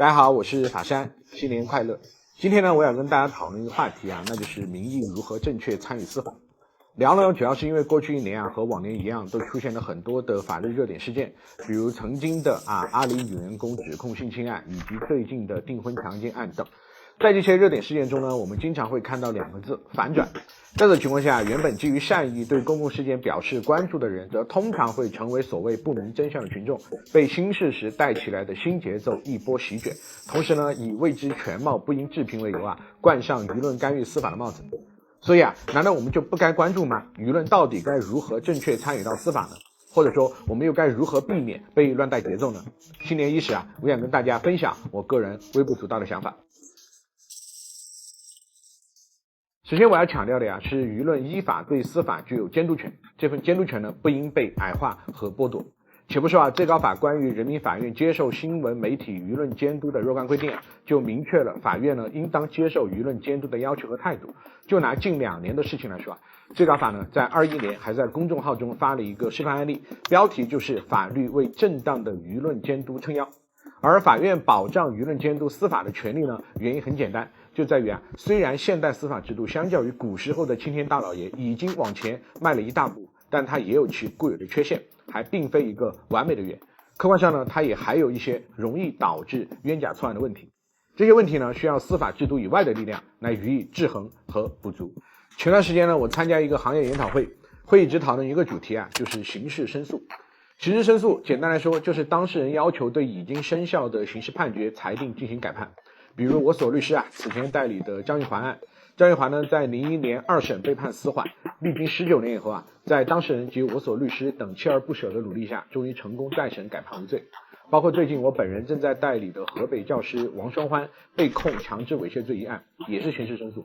大家好，我是法山，新年快樂。今天呢，我想跟大家討論一个話題啊，那就是民意如何正確參與司法。聊呢，主要是因為過去一年啊，和往年一樣，都出現了很多的法律熱點事件，比如曾經的阿里女員工指控性侵案，以及最近的訂婚強姦案等。在這些熱點事件中呢，我們經常會看到兩個字：反轉。在這情況下，原本基於善意對公共事件表示關注的人，則通常會成為所謂不明真相的群眾，被新事實帶起來的新節奏一波席捲。同時呢，以未知全貌不應置評為由啊，冠上輿論干預司法的帽子。所以啊，難道我們就不該關注嗎？輿論到底該如何正確參與到司法呢？或者說，我們又該如何避免被亂帶節奏呢？新年伊始啊，我想跟大家分享我個人微不足道的想法。首先我要強調的呀，是輿論依法對司法具有監督權，這份監督權呢，不應被矮化和剝奪。且不說啊，最高法關於人民法院接受新聞媒體輿論監督的若干規定啊，就明確了法院呢應當接受輿論監督的要求和態度。就拿近2年的事情來說啊，最高法呢在21年還在公眾號中發了一個示範案例，標題就是法律為正當的輿論監督撐腰。而法院保障輿論監督司法的權利呢，原因很簡單，就在於啊，雖然現代司法制度相較於古時候的青天大老爺已經往前邁了一大步，但它也有其固有的缺陷，還並非一個完美的圓。客觀上呢，它也還有一些容易導致冤假錯案的問題。這些問題呢，需要司法制度以外的力量來予以制衡和補足。前段時間呢，我參加一個行業研討會，會議只討論一個主題啊，就是刑事申訴。刑事申訴簡單來說，就是當事人要求對已經生效的刑事判決裁定進行改判。比如我所律師啊，此前代理的張玉環案，張玉環呢在01年2審被判死緩，歷經19年以後啊，在當事人及我所律師等鍥而不捨的努力下，終於成功再審改判無罪。包括最近我本人正在代理的河北教師王雙歡被控強制猥褻罪一案，也是刑事申訴。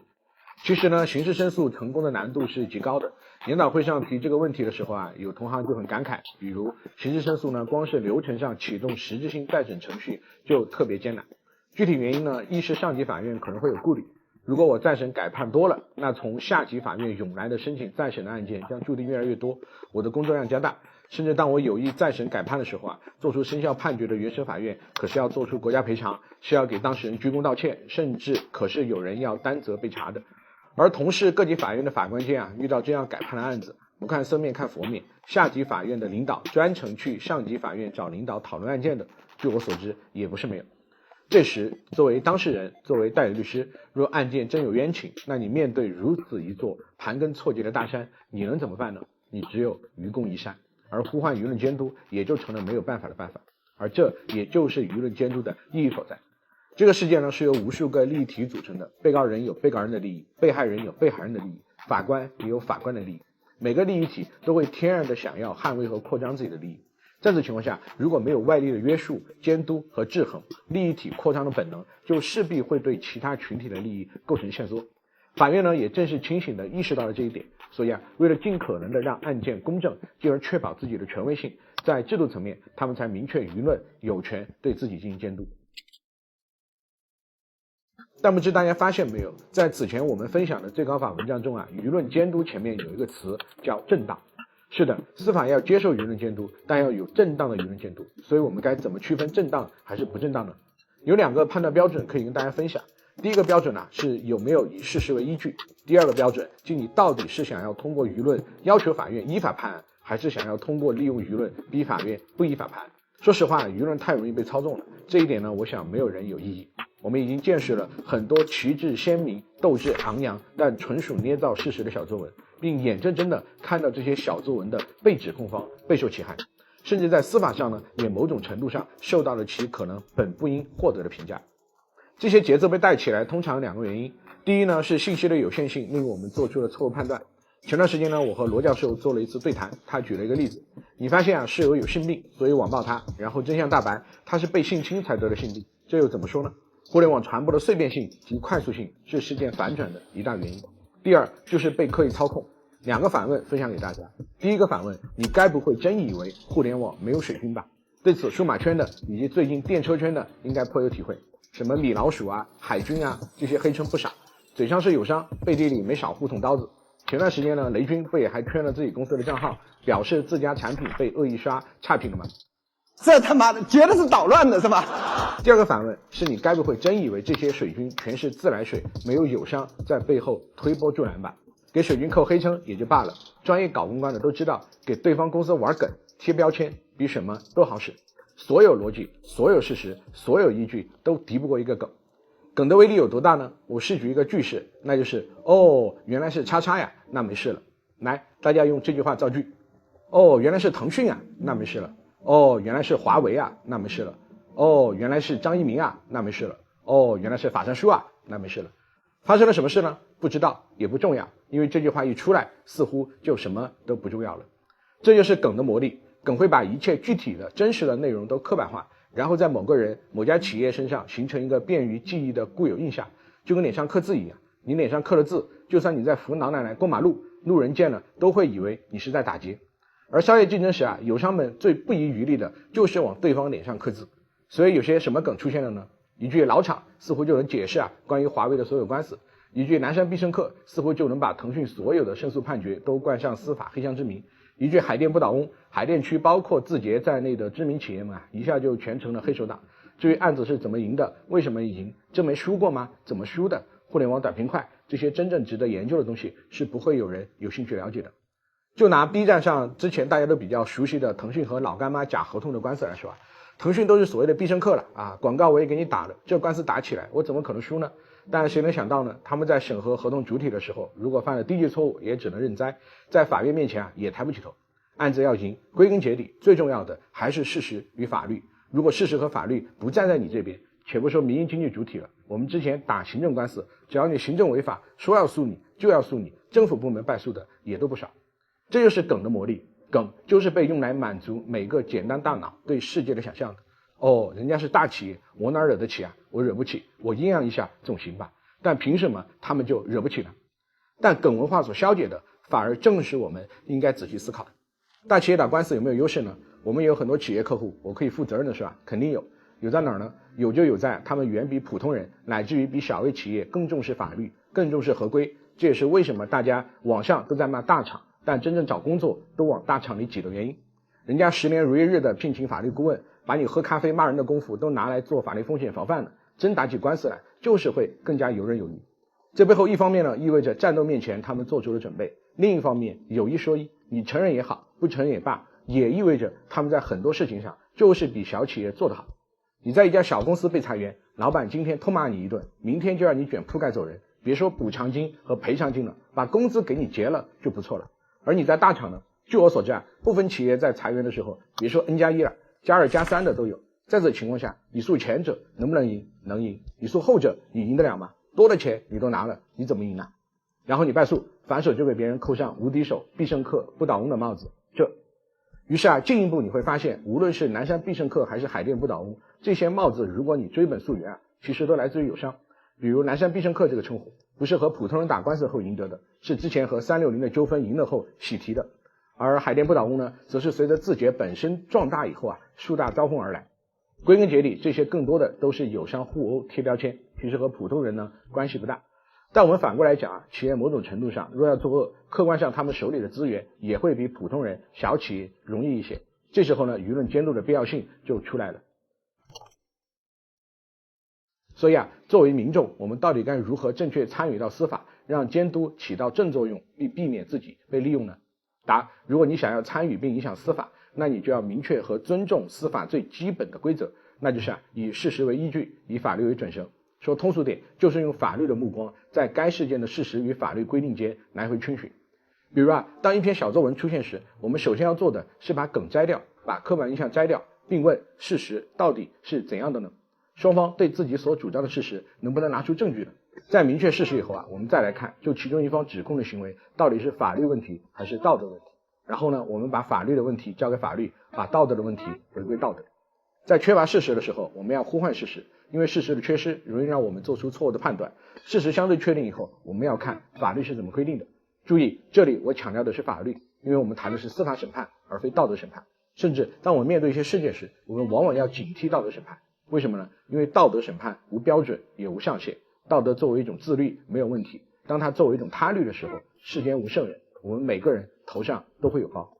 其實呢，刑事申訴成功的難度是極高的。研討會上提這個問題的時候啊，有同行就很感慨，比如刑事申訴呢，光是流程上啟動實質性再審程序就特別艱難。具體原因呢，一是上級法院可能會有顧慮，如果我再審改判多了，那從下級法院湧來的申請再審的案件將注定越來越多，我的工作量加大。甚至當我有意再審改判的時候啊，做出生效判決的原審法院可是要做出國家賠償，是要給當事人鞠躬道歉，甚至可是有人要擔責被查的。而同是各級法院的法官間啊，遇到這樣改判的案子，不看僧面看佛面，下級法院的領導專程去上級法院找領導討論案件的，據我所知也不是沒有。這時作為當事人，作為代理律師，若案件真有冤情，那你面對如此一座盤根錯節的大山，你能怎麼辦呢？你只有愚公移山，而呼喚輿論監督也就成了沒有辦法的辦法。而這也就是輿論監督的意義所在。這個世界呢，是由無數個利益體組成的，被告人有被告人的利益，被害人有被害人的利益，法官也有法官的利益。每個利益體都會天然的想要捍衛和擴張自己的利益。在此情況下，如果沒有外力的約束、監督和制衡，利益體擴張的本能就勢必會對其他群體的利益構成限縮。法院呢，也正是清醒地意識到了這一點，所以啊，為了盡可能的讓案件公正，進而確保自己的權威性，在制度層面，他們才明確輿論有權對自己進行監督。但不知大家發現沒有，在此前我們分享的最高法文章中啊，輿論監督前面有一個詞叫正當。是的，司法要接受輿論監督，但要有正當的輿論監督。所以我們該怎麼區分正當還是不正當呢？有2個判斷標準可以跟大家分享。第一個標準呢，是有沒有以事實為依據。第二個標準，即你到底是想要通過輿論要求法院依法判案，還是想要通過利用輿論逼法院不依法判案。說實話，輿論太容易被操縱了，這一點呢，我想沒有人有異議。我們已經見識了很多旗幟鮮明、鬥志昂揚但純屬捏造事實的小作文，並眼睜睜地看到這些小作文的被指控方備受其害，甚至在司法上呢，也某種程度上受到了其可能本不應獲得的評價。這些節奏被帶起來，通常有2個原因。第一呢，是信息的有限性令我們做出了錯誤判斷。前段時間呢，我和羅教授做了一次對談，他舉了一個例子：你發現啊，室友有性病，所以網暴他，然後真相大白，他是被性侵才得了性病，這又怎麼說呢？互聯網傳播的碎片性及快速性是事件反轉的一大原因。第二就是被刻意操控。2個反問分享給大家。第一個反問，你該不會真以為互聯網沒有水軍吧？對此數碼圈的以及最近電車圈的應該頗有體會，什麼米老鼠啊、海軍啊，這些黑稱不少，嘴上是友商，背地裡沒少互捅刀子。前段時間呢，雷軍不也還圈了自己公司的賬號，表示自家產品被惡意刷差評了嗎？這他媽的絕對是搗亂的，是吧？第二個反問是你該不會真以為這些水軍全是自來水，沒有友商在背後推波助瀾吧？給水軍扣黑稱也就罷了，專業搞公關的都知道，給對方公司玩梗貼標籤比什麼都好使，所有邏輯、所有事實、所有依據都敵不過一個梗。梗的威力有多大呢？我試舉一個句式，那就是原來是叉叉呀，那沒事了。來，大家用這句話造句。原來是騰訊啊，那沒事了。原來是華為啊，那沒事了。原來是張一鳴啊，那沒事了。原來是法善書啊，那沒事了。發生了什麼事呢？不知道，也不重要，因為這句話一出來，似乎就什麼都不重要了。這就是梗的魔力，梗會把一切具體的、真實的內容都刻板化，然後在某个人、某家企業身上形成一個便於記憶的固有印象，就跟臉上刻字一樣。你臉上刻了字，就算你在扶老奶奶過馬路，路人見了都會以為你是在打劫。而商業競爭時啊，友商們最不遺餘力的就是往對方臉上刻字。所以有些什麼梗出現了呢？一句老廠似乎就能解釋關於華為的所有官司，一句南山必勝客似乎就能把騰訊所有的勝訴判決都冠上司法黑箱之名，一句海淀不倒翁，海淀區包括字節在內的知名企業們一下就全成了黑手黨。至於案子是怎麼贏的，為什麼贏，真沒輸過嗎？怎麼輸的？互聯網短平快，這些真正值得研究的東西是不會有人有興趣了解的。就拿 B 站上之前大家都比較熟悉的騰訊和老乾媽假合同的官司來說，騰訊都是所謂的必勝客了啊，廣告我也給你打了，這官司打起來我怎麼可能輸呢？但誰能想到呢？他們在審核合同主體的時候，如果犯了低級錯誤，也只能認栽，在法院面前也抬不起頭。案子要贏，歸根結底最重要的還是事實與法律。如果事實和法律不站在你這邊，且不說民營經濟主體了，我們之前打行政官司，只要你行政違法，說要訴你就要訴你，政府部門敗訴的也都不少。這就是梗的魔力，梗就是被用來滿足每個簡單大腦對世界的想象的。人家是大企業，我哪惹得起啊？我惹不起，我陰陽一下總行吧？但憑什麼他們就惹不起呢？但梗文化所消解的，反而正是我們應該仔細思考的。大企業打官司有沒有優勢呢？我們也有很多企業客戶，我可以負責任的說肯定有。有在哪兒呢？有就有在他們遠比普通人，乃至於比小微企業更重視法律，更重視合規。這也是為什麼大家網上都在罵大廠，但真正找工作都往大廠裡擠的原因。人家10年如一日的聘請法律顧問，把你喝咖啡罵人的功夫都拿來做法律風險防範了，真打起官司來就是會更加游刃有餘。這背後一方面呢，意味着戰鬥面前他們做出了準備，另一方面有一說一，你承認也好，不承認也罷，也意味着他們在很多事情上就是比小企業做得好。你在一家小公司被裁員，老闆今天痛罵你一頓，明天就讓你捲鋪蓋走人，別說補償金和賠償金了，把工資給你結了就不錯了。而你在大廠呢，據我所知部分企業在裁員的時候，別說 N+1 了，+2、+3的都有。在這情況下，你訴前者能不能贏？能贏。你訴後者，你贏得了嗎？多的錢你都拿了，你怎麼贏呢？然後你敗訴，反手就給別人扣上無敵手、必勝客、不倒翁的帽子。於是進一步你會發現，無論是南山必勝客還是海淀不倒翁，這些帽子如果你追本溯源其實都來自於友商。比如南山必勝客這個稱呼，不是和普通人打官司後贏得的，是之前和360的糾紛贏了後喜提的。而海淀不倒翁呢，則是隨着字節本身壯大以後樹大招風而來。歸根結底，這些更多的都是友商互毆貼標籤，其實和普通人呢關係不大。但我們反過來講企業某種程度上若要作惡，客觀上他們手裡的資源也會比普通人、小企業容易一些。這時候呢，輿論監督的必要性就出來了。所以作為民眾，我們到底該如何正確參與到司法，讓監督起到正作用，避免自己被利用呢？答：如果你想要參與並影響司法，那你就要明確和尊重司法最基本的規則，那就是以事實為依據，以法律為準繩。說通俗點，就是用法律的目光，在該事件的事實與法律規定間來回逡巡。比如當一篇小作文出現時，我們首先要做的是把梗摘掉，把刻板印象摘掉，並問事實到底是怎樣的呢？雙方對自己所主張的事實能不能拿出證據呢？在明確事實以後我們再來看，就其中一方指控的行為到底是法律問題還是道德問題。然後呢，我們把法律的問題交給法律，把道德的問題回歸道德。在缺乏事實的時候，我們要呼喚事實，因為事實的缺失容易讓我們做出錯誤的判斷。事實相對確定以後，我們要看法律是怎麼規定的。注意，這裡我強調的是法律，因為我們談的是司法審判，而非道德審判。甚至當我們面對一些事件時，我們往往要警惕道德審判。為什麼呢？因為道德審判無標準也無上限，道德作為一種自律沒有問題，當它作為一種他律的時候，世間無聖人，我們每個人頭上都會有包。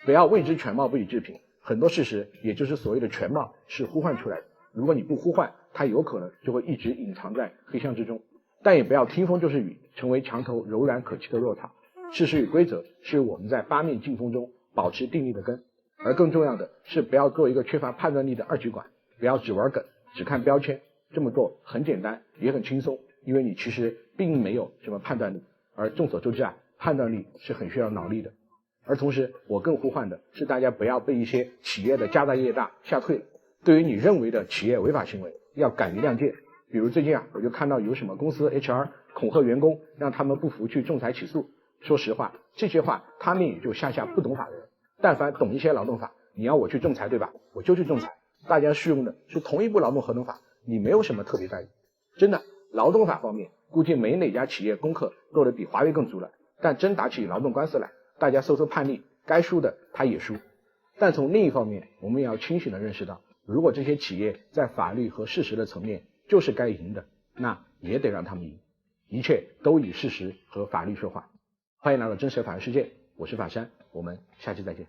不要為之全貌不予置評，很多事實，也就是所謂的全貌，是呼喚出來的。如果你不呼喚，它有可能就會一直隱藏在黑箱之中。但也不要聽風就是雨，成為牆頭柔軟可欺的弱草。事實與規則是我們在八面勁風中保持定力的根，而更重要的是不要做一個缺乏判斷力的二極管，不要只玩梗，只看標籤。這麼做很簡單，也很輕鬆，因為你其實並沒有什麼判斷力。而眾所周知啊，判斷力是很需要腦力的。而同時，我更呼喚的是大家不要被一些企業的家大業大嚇退了。對於你認為的企業違法行為，要敢於亮劍。比如最近啊，我就看到有什麼公司 HR 恐嚇員工，讓他們不服去仲裁起訴。說實話，這些話他們也就嚇不懂法的人。但凡懂一些勞動法，你要我去仲裁，對吧？我就去仲裁。大家適用的是同一部勞動合同法，你沒有什麼特別待遇。真的，勞動法方面，估計沒哪家企業功課做得比華為更足了。但真打起勞動官司來，大家搜搜判例，該輸的他也輸。但從另一方面，我們也要清醒地認識到，如果這些企業在法律和事實的層面就是該贏的，那也得讓他們贏。一切都以事實和法律說話。歡迎來到真實的法律世界，我是法山，我們下期再見。